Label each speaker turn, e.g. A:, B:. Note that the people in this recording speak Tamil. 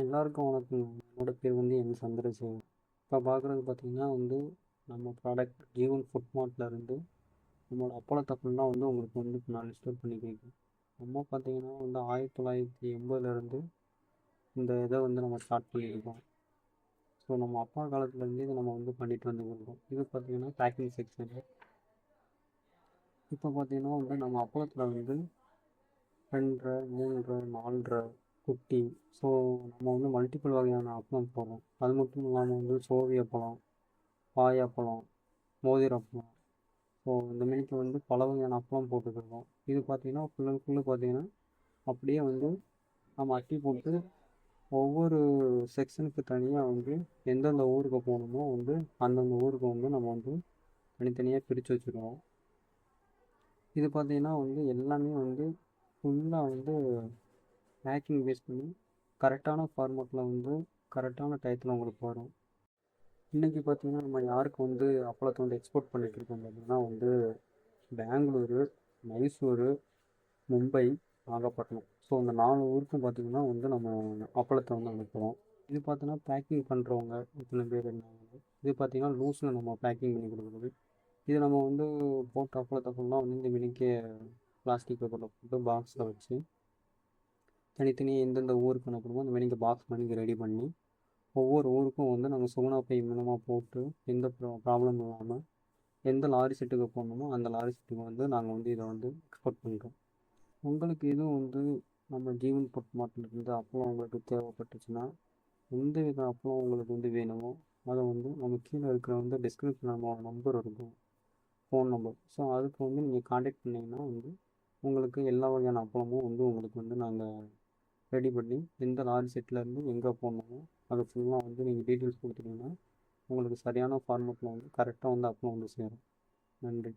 A: எல்லாருக்கும் வணக்கம். என்னோட பேர் என் சந்திரசேகர். இப்போ பார்க்குறது பார்த்தீங்கன்னா நம்ம ப்ராடக்ட் ஜீவன் ஃபுட் மார்ட்லேருந்து நம்மளோட அப்பளத்தை ஃபுல்லாக உங்களுக்கு இப்போ நான் லிஸ்ட் அவுட் பண்ணி கேட்குறேன். நம்ம பார்த்தீங்கன்னா 1980லேருந்து இந்த இதை நம்ம ஸ்டார்ட் பண்ணியிருக்கோம். ஸோ நம்ம அப்பா காலத்துலேருந்து இதை நம்ம பண்ணிட்டு வந்துருக்கோம். இது பார்த்தீங்கன்னா பேக்கிங் செக்ஷன். இப்போ பார்த்தீங்கன்னா நம்ம அப்பளத்தில் 2 3 4 குட்டி. ஸோ நம்ம மல்டிபிள் வகையான அப்பளம் போடுறோம். அது மட்டும் இல்லாமல் சோவி அப்பளம், பாய் அப்பளம், மோதிர அப்பளம். ஸோ இந்த மாரிக்கு பல வகையான அப்பளம் போட்டுக்கிருக்கோம். இது பார்த்தீங்கன்னா ஃபுல் அண்ட் ஃபுல்லு பார்த்தீங்கன்னா அப்படியே நம்ம அட்டி போட்டு ஒவ்வொரு செக்ஷனுக்கு தனியாக எந்தெந்த ஊருக்கு போகணுமோ அந்தந்த ஊருக்கு நம்ம தனித்தனியாக பிரித்து வச்சுருவோம். இது பார்த்தீங்கன்னா எல்லாமே ஃபுல்லாக பேக்கிங் பேஸ் பண்ணி கரெக்டான ஃபார்மேட்டில் கரெக்டான டயத்தில் உங்களுக்கு வரும். இன்றைக்கி பார்த்தீங்கன்னா நம்ம யாருக்கு அப்பளத்தை எக்ஸ்போர்ட் பண்ணிகிட்டு இருக்கோம் பார்த்தீங்கன்னா பெங்களூரு, மைசூரு, மும்பை, நாகப்பட்டினம். ஸோ இந்த 4 ஊருக்கும் பார்த்திங்கன்னா நம்ம அப்பளத்தை அனுப்புகிறோம். இது பார்த்தீங்கன்னா பேக்கிங் பண்ணுறவங்க இத்தனை பேர் இருந்தாங்க. இது பார்த்திங்கன்னா லூஸில் நம்ம பேக்கிங் பண்ணி கொடுக்குறது. இது நம்ம போட்ட அப்பளத்தை ஃபுல்லாக இந்த மினிக்கே பிளாஸ்டிக் பேப்பரில் போட்டு பாக்ஸில் வச்சு தனித்தனியாக எந்தெந்த ஊருக்கு அனுப்பணுமோ அந்த மினிக்கு பாக்ஸ் பண்ணி ரெடி பண்ணி ஒவ்வொரு ஊருக்கும் நாங்கள் சுகுணா பை மூலமாக போட்டு எந்த ப்ராப்ளம் இல்லாமல் எந்த லாரி செட்டுக்கு போகணுமோ அந்த லாரி செட்டுக்கு நாங்கள் இதை எக்ஸ்போர்ட் பண்ணுறோம். உங்களுக்கு எதுவும் நம்ம ஜீவன் ஃபுட் மார்ட்லேருந்து அப்பளம் உங்களுக்கு தேவைப்பட்டுச்சுன்னா எந்த வித அப்பளம் உங்களுக்கு வேணுமோ அதை நம்ம கீழே இருக்கிற டிஸ்கிரிப்ஷன் நம்மளோட நம்பர் இருக்கும், ஃபோன் நம்பர். ஸோ அதுக்கு நீங்கள் காண்டாக்ட் பண்ணிங்கன்னா உங்களுக்கு எல்லா வகையான அப்பளமும் உங்களுக்கு நாங்கள் ரெடி பண்ணி எந்த லாரி செட்லேருந்து எங்கே போகணுமோ அதை ஃபுல்லாக நீங்கள் டீட்டெயில்ஸ் கொடுத்தீங்கன்னா உங்களுக்கு சரியான ஃபார்மேட்டில் கரெக்டாக அப்பளம் சேரும். நன்றி.